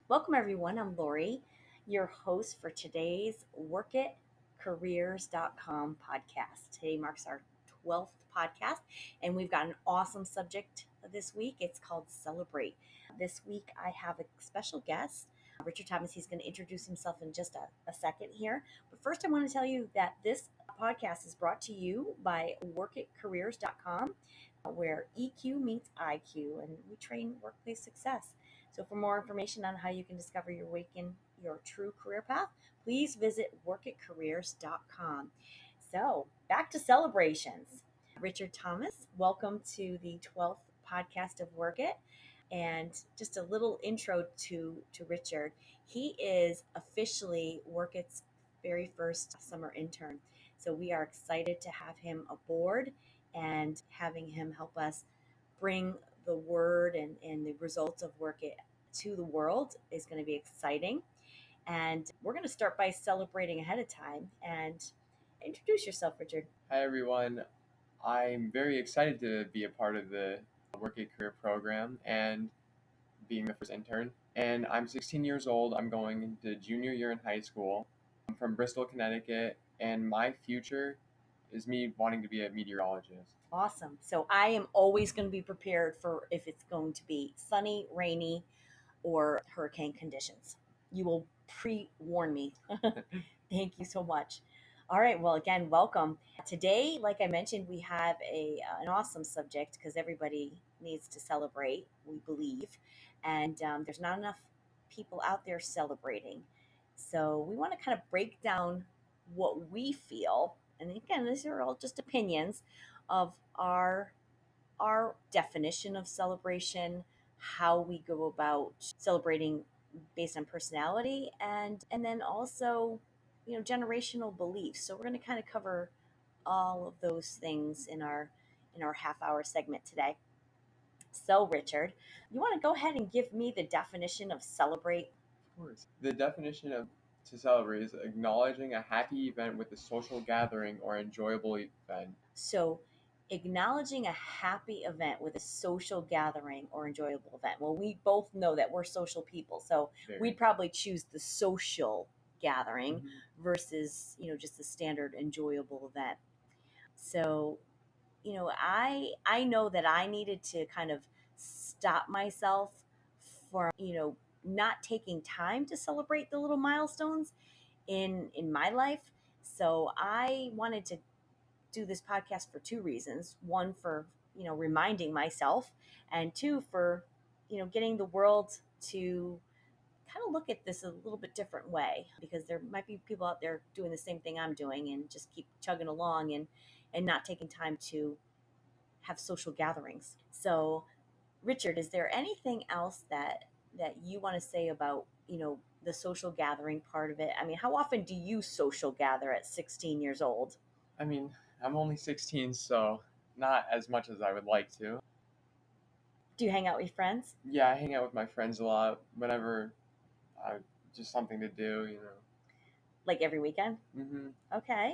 Welcome, everyone. I'm Lori, your host for today's WorkItCareers.com podcast. Today marks our 12th podcast, and we've got an awesome subject this week. It's called Celebrate. This week, I have a special guest, Richard Thomas. He's going to introduce himself in just a second here. But first, I want to tell you that this podcast is brought to you by WorkItCareers.com, where EQ meets IQ, and we train workplace success. So, for more information on how you can discover your awaken your true career path, please visit workitcareers.com. So, back to celebrations. Richard Thomas, welcome to the 12th podcast of Work It. And just a little intro to Richard. He is officially Work It's very first summer intern. So, we are excited to have him aboard and having him help us bring the word and the results of Work It to the world is going to be exciting. And we're going to start by celebrating ahead of time. And introduce yourself, Richard. Hi, everyone. I'm very excited to be a part of the Work It Career program and being the first intern. And I'm 16 years old. I'm going into junior year in high school. I'm from Bristol, Connecticut, and my future is me wanting to be a meteorologist. Awesome. So I am always going to be prepared for if it's going to be sunny, rainy, or hurricane conditions. You will pre-warn me. Thank you so much. All right. Well, again, welcome. Today, like I mentioned, we have an awesome subject because everybody needs to celebrate, we believe. And there's not enough people out there celebrating. So we want to kind of break down what we feel. And again, these are all just opinions of our definition of celebration, how we go about celebrating based on personality, and then also, generational beliefs. So we're going to kind of cover all of those things in our half hour segment today. So, Richard, you want to go ahead and give me the definition of celebrate? Of course. The definition of to celebrate is acknowledging a happy event with a social gathering or enjoyable event. So, acknowledging a happy event with a social gathering or enjoyable event. Well, we both know that we're social people, so we'd probably choose the social gathering versus, just the standard enjoyable event. So, I know that I needed to kind of stop myself from, not taking time to celebrate the little milestones in my life. So I wanted to do this podcast for two reasons. One, for, reminding myself, and two, for, getting the world to kind of look at this a little bit different way, because there might be people out there doing the same thing I'm doing and just keep chugging along and not taking time to have social gatherings. So, Richard, is there anything else that you want to say about, the social gathering part of it? I mean, how often do you social gather at 16 years old? I mean, I'm only 16, so not as much as I would like to. Do you hang out with your friends? Yeah, I hang out with my friends a lot whenever just something to do. Like every weekend? Mm-hmm. Okay.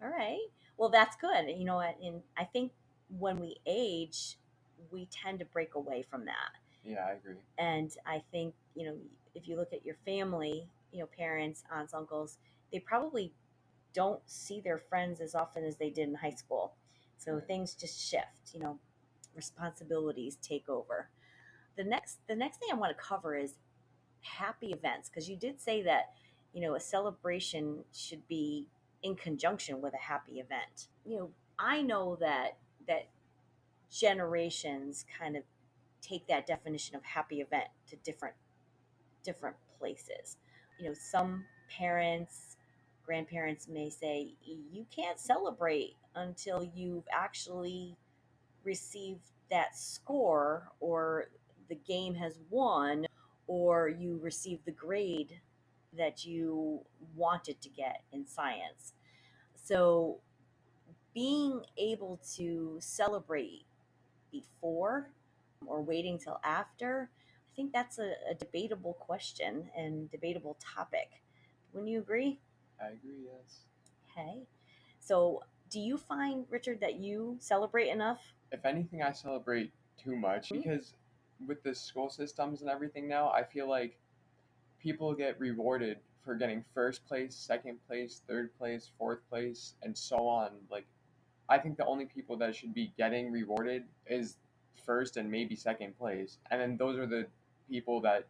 All right. Well, that's good. You know what? And I think when we age, we tend to break away from that. Yeah, I agree. And I think, if you look at your family, parents, aunts, uncles, they probably don't see their friends as often as they did in high school. So Right. things just shift, responsibilities take over. The next thing I want to cover is happy events, because you did say that, a celebration should be in conjunction with a happy event. I know that generations kind of take that definition of happy event to different places. Some parents, grandparents may say you can't celebrate until you've actually received that score, or the game has won, or you received the grade that you wanted to get in science. So being able to celebrate before or waiting till after, I think that's a debatable question and debatable topic. Wouldn't you agree? I agree, yes. Okay. So, do you find, Richard, that you celebrate enough? If anything, I celebrate too much because with the school systems and everything now, I feel like people get rewarded for getting first place, second place, third place, fourth place, and so on. Like, I think the only people that should be getting rewarded is first and maybe second place. And then those are the people that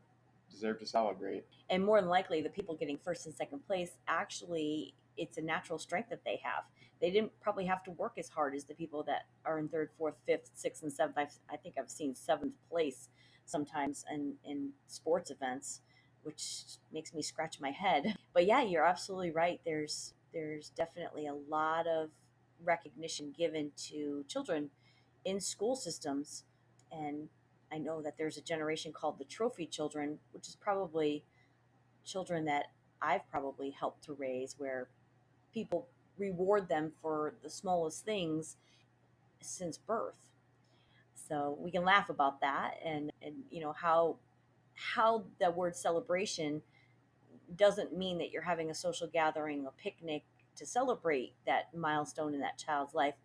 deserve to celebrate. And more than likely, the people getting first and second place, actually, it's a natural strength that they have. They didn't probably have to work as hard as the people that are in third, fourth, fifth, sixth, and seventh. I think I've seen seventh place sometimes in sports events, which makes me scratch my head. But yeah, you're absolutely right. There's definitely a lot of recognition given to children in school systems, and I know that there's a generation called the trophy children, which is probably children that I've probably helped to raise, where people reward them for the smallest things since birth. So we can laugh about that, and how the word celebration doesn't mean that you're having a social gathering, a picnic to celebrate that milestone in that child's life,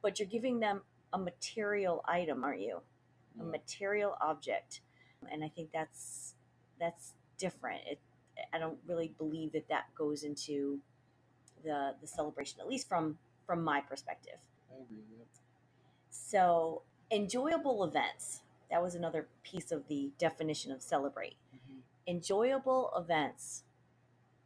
but you're giving them a material item, aren't you? A Yeah. material object, and I think that's different. I don't really believe that that goes into the celebration, at least from my perspective. I agree with that. So enjoyable events. That was another piece of the definition of celebrate. Enjoyable events.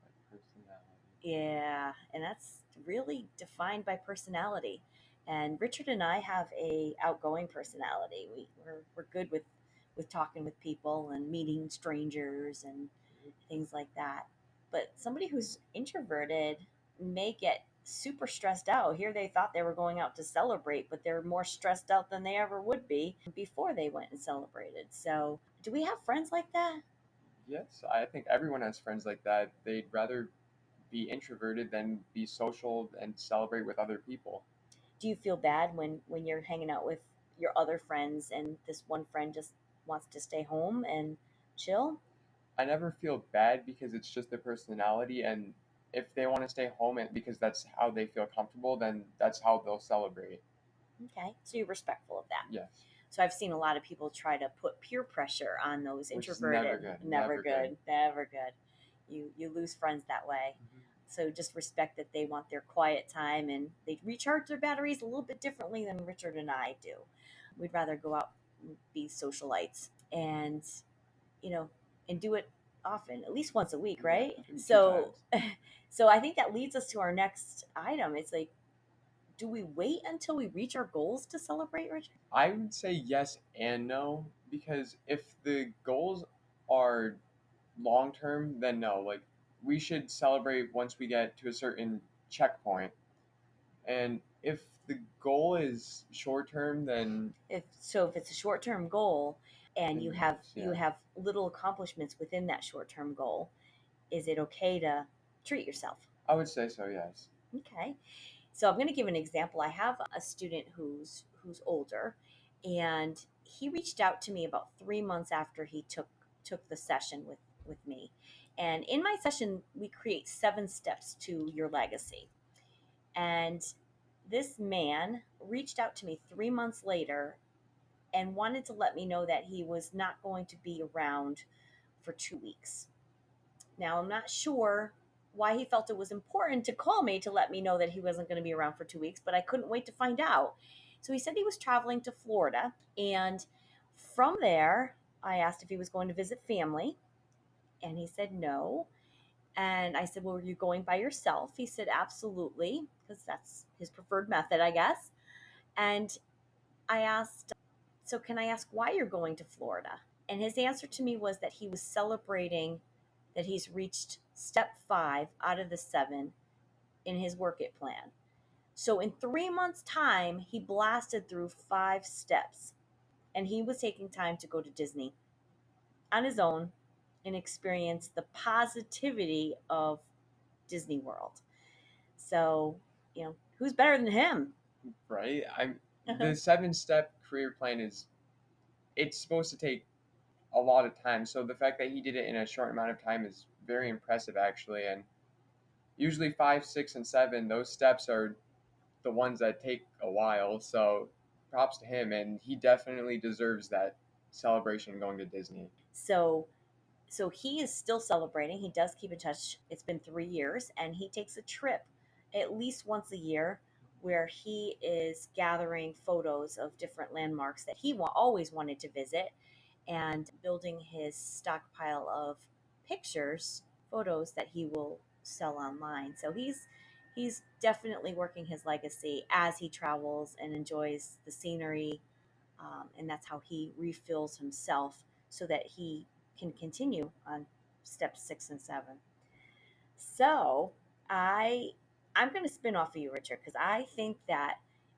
Like personality. Yeah, and that's really defined by personality. And Richard and I have a outgoing personality. We're good with talking with people and meeting strangers and things like that. But somebody who's introverted may get super stressed out. Here they thought they were going out to celebrate, but they're more stressed out than they ever would be before they went and celebrated. So, do we have friends like that? Yes, I think everyone has friends like that. They'd rather be introverted than be social and celebrate with other people. Do you feel bad when you're hanging out with your other friends and this one friend just wants to stay home and chill? I never feel bad because it's just their personality, and if they want to stay home and because that's how they feel comfortable, then that's how they'll celebrate. Okay, so you're respectful of that. Yes, So I've seen a lot of people try to put peer pressure on those which is introverted. never good. Never Never good. good. Never good. You lose friends that way. Mhm. So just respect that they want their quiet time and they recharge their batteries a little bit differently than Richard and I do. We'd rather go out and be socialites and you know and do it often, at least once a week, Yeah, right? maybe two So times. so I think that leads us to our next item. It's like, do we wait until we reach our goals to celebrate, Richard? I would say yes and no because if the goals are long term, then no. Like we should celebrate once we get to a certain checkpoint. And if the goal is short term, then If it's a short-term goal and you have yes, you yeah, have little accomplishments within that short-term goal, is it okay to treat yourself? I would say so. Yes. Okay. So I'm going to give an example. I have a student who's older, and he reached out to me about 3 months after he took the session with me. And in my session, we create 7 steps to your legacy. And this man reached out to me 3 months later and wanted to let me know that he was not going to be around for 2 weeks. Now, I'm not sure why he felt it was important to call me to let me know that he wasn't going to be around for 2 weeks, but I couldn't wait to find out. So he said he was traveling to Florida. And from there, I asked if he was going to visit family. And he said no. And I said, well, were you going by yourself? He said, absolutely, because that's his preferred method, I guess. And I asked, so can I ask why you're going to Florida? And his answer to me was that he was celebrating that he's reached step 5 out of the 7 in his work it plan. So in 3 months' time, he blasted through 5 steps, and he was taking time to go to Disney on his own and experience the positivity of Disney World. So, who's better than him? Right. The 7 step career plan is it's supposed to take a lot of time. So the fact that he did it in a short amount of time is very impressive, actually. And usually 5, 6, and 7, those steps are the ones that take a while. So props to him, and he definitely deserves that celebration going to Disney. So So he is still celebrating. He does keep in touch. It's been 3 years, and he takes a trip at least once a year where he is gathering photos of different landmarks that he always wanted to visit and building his stockpile of pictures, photos that he will sell online. So he's definitely working his legacy as he travels and enjoys the scenery, and that's how he refills himself so that he can continue on steps 6 and 7. So I I'm going to spin off of you, Richard, because I think that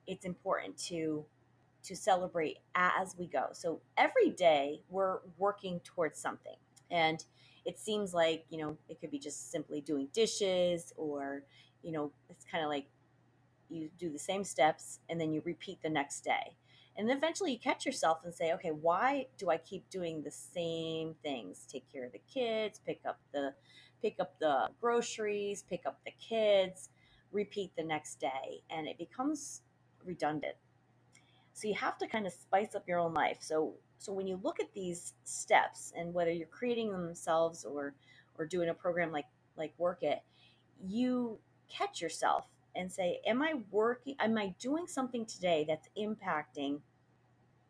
it's important to celebrate as we go. So every day we're working towards something. And it seems like, it could be just simply doing dishes, or, it's kind of like you do the same steps and then you repeat the next day. And then eventually you catch yourself and say, okay, why do I keep doing the same things? Take care of the kids, pick up the groceries, pick up the kids, repeat the next day, and it becomes redundant. So you have to kind of spice up your own life. So when you look at these steps, and whether you're creating them themselves or doing a program like Work It, you catch yourself and say, am I doing something today that's impacting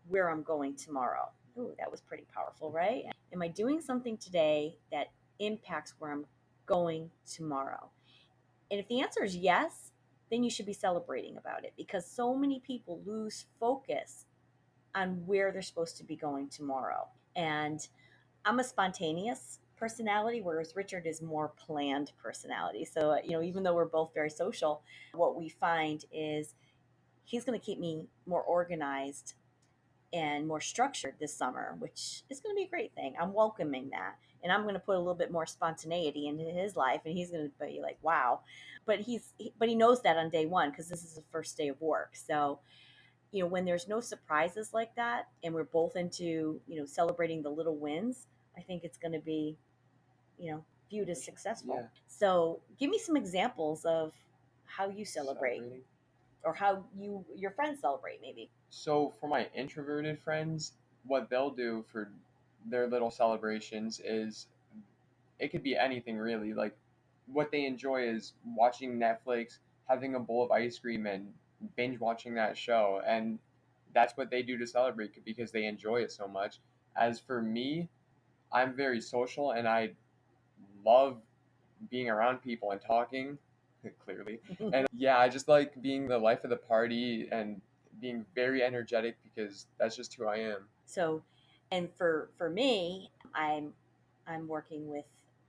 where I'm going tomorrow? Ooh, that was pretty powerful, right? Am I doing something today that impacts where I'm going tomorrow? And if the answer is yes, then you should be celebrating about it, because so many people lose focus on where they're supposed to be going tomorrow. And I'm a spontaneous personality, whereas Richard is more planned personality. So, even though we're both very social, what we find is he's going to keep me more organized and more structured this summer, which is going to be a great thing. I'm welcoming that. And I'm going to put a little bit more spontaneity into his life, and he's going to be like, wow. But he knows that on day one, because this is the first day of work. So, when there's no surprises like that, and we're both into, celebrating the little wins, I think it's going to be, viewed as successful. Yeah. So give me some examples of how you celebrate, Celebrating. or how your friends celebrate, maybe. So for my introverted friends, what they'll do for their little celebrations is it could be anything really. Like what they enjoy is watching Netflix, having a bowl of ice cream, and binge watching that show. And that's what they do to celebrate because they enjoy it so much. As for me, I'm very social and I love being around people and talking, clearly. And yeah, I just like being the life of the party and being very energetic because that's just who I am. So, and for me, I'm working with,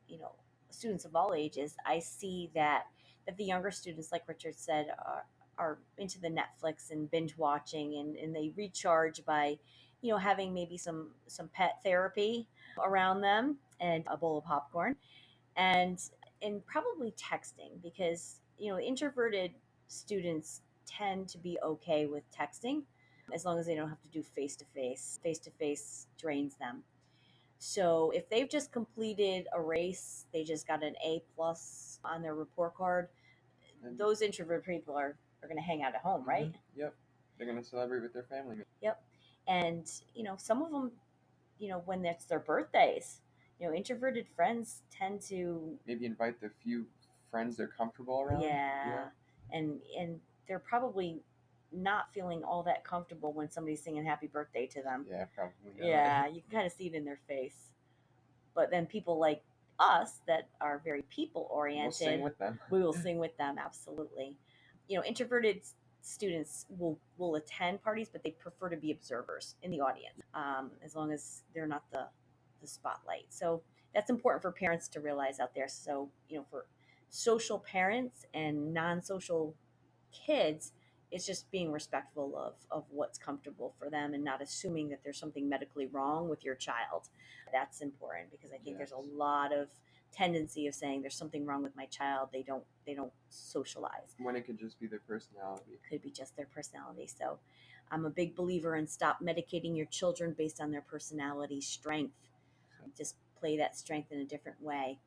you know students of all ages. I see that the younger students, like Richard said, are into the Netflix and binge watching, and they recharge by, having maybe some pet therapy around them, and a bowl of popcorn, and probably texting, because, introverted students tend to be okay with texting as long as they don't have to do face to face. Face to face drains them. So if they've just completed a race, they just got an A+ on their report card, And those introvert people are going to hang out at home, right? Yep, they're gonna celebrate with their family. Yep. And, some of them, when it's their birthdays, introverted friends tend to, Maybe invite the few friends they're comfortable around. yeah, and they're probably not feeling all that comfortable when somebody's singing happy birthday to them. Yeah, probably not. Yeah, you can kind of see it in their face. But then people like us that are very people We'll sing oriented, with them. we will sing with them, absolutely. Introverted students will attend parties, but they prefer to be observers in the audience, as long as they're not the spotlight. So that's important for parents to realize out there. So, for social parents and non-social kids, it's just being respectful of what's comfortable for them, and not assuming that there's something medically wrong with your child. That's important, because I think there's Yes. a lot of tendency of saying there's something wrong with my child. They don't socialize. When it could just be their personality. It could be just their personality. So I'm a big believer in stop medicating your children based on their personality strength. Just play that strength in a different way.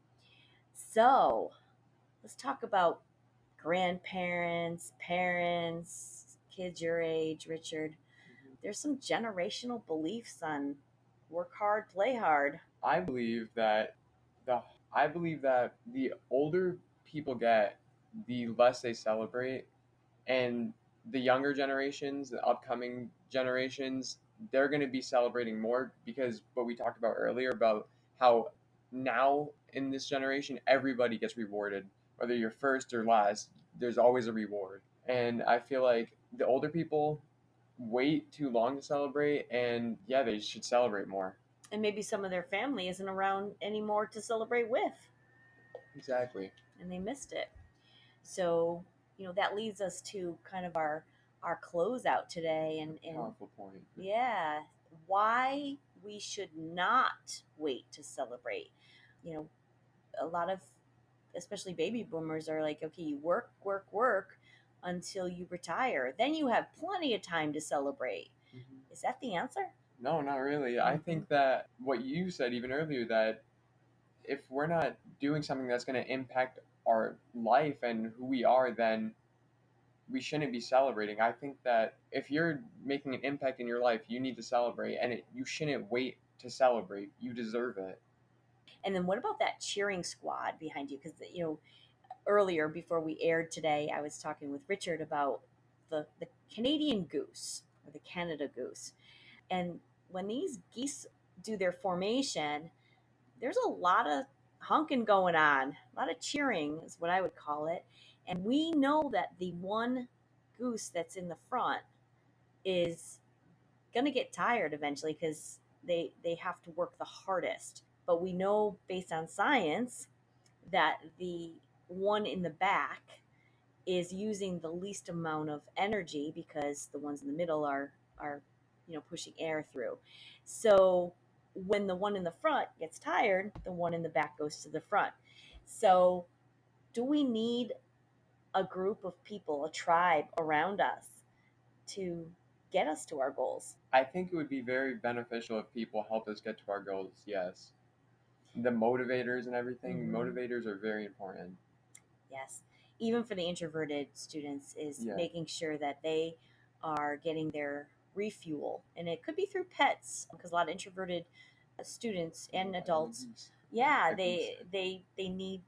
So let's talk about grandparents, parents, kids your age, Richard. There's some generational beliefs on work hard, play hard. I believe that the I believe that the older people get, the less they celebrate, and the younger generations, the upcoming generations, they're going to be celebrating more because what we talked about earlier about how now in this generation everybody gets rewarded, whether you're first or last, there's always a reward. And I feel like the older people wait too long to celebrate, and yeah, they should celebrate more. And maybe some of their family isn't around anymore to celebrate with, Exactly. and they missed it. So, that leads us to kind of our closeout today, and Powerful point. yeah, why we should not wait to celebrate. You know, a lot of, especially baby boomers, are like, okay, you work, work, work until you retire. Then you have plenty of time to celebrate. Mhm. Is that the answer? No, not really. I think that what you said even earlier, that if we're not doing something that's going to impact our life and who we are, then we shouldn't be celebrating. I think that if you're making an impact in your life, you need to celebrate, and you shouldn't wait to celebrate. You deserve it. And then what about that cheering squad behind you? Because, earlier before we aired today, I was talking with Richard about the Canadian goose, or the Canada goose. And when these geese do their formation, there's a lot of honking going on, a lot of cheering is what I would call it. And we know that the one goose that's in the front is going to get tired eventually because they have to work the hardest. But we know based on science that the one in the back is using the least amount of energy because the ones in the middle are pushing air through. So when the one in the front gets tired, the one in the back goes to the front. So do we need a group of people, a tribe around us to get us to our goals? I think it would be very beneficial if people help us get to our goals. Yes. The motivators and everything, motivators are very important. Yes. Even for the introverted students, is Yeah. making sure that they are getting their refuel. And it could be through pets, because a lot of introverted students and adults, yeah, they need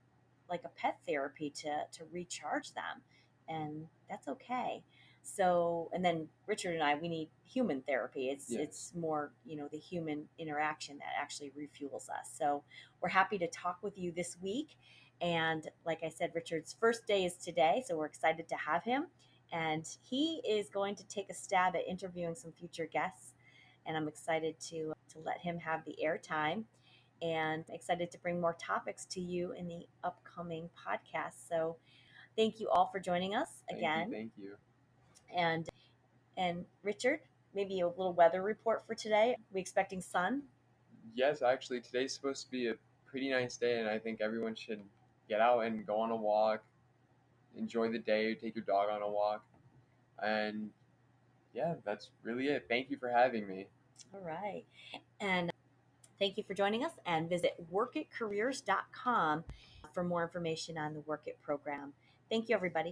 like a pet therapy to recharge them, and that's okay. So, and then Richard and I, we need human therapy. It's more, the human interaction that actually refuels us. So we're happy to talk with you this week. And like I said, Richard's first day is today, so we're excited to have him. And he is going to take a stab at interviewing some future guests. And I'm excited to let him have the airtime, and excited to bring more topics to you in the upcoming podcast. So thank you all for joining us again. Thank you. And Richard, maybe a little weather report for today. Are we expecting sun? Yes, actually, today's supposed to be a pretty nice day, and I think everyone should get out and go on a walk, enjoy the day, take your dog on a walk, and yeah, that's really it. Thank you for having me. All right. And thank you for joining us, and visit workitcareers.com for more information on the Work It program. Thank you, everybody.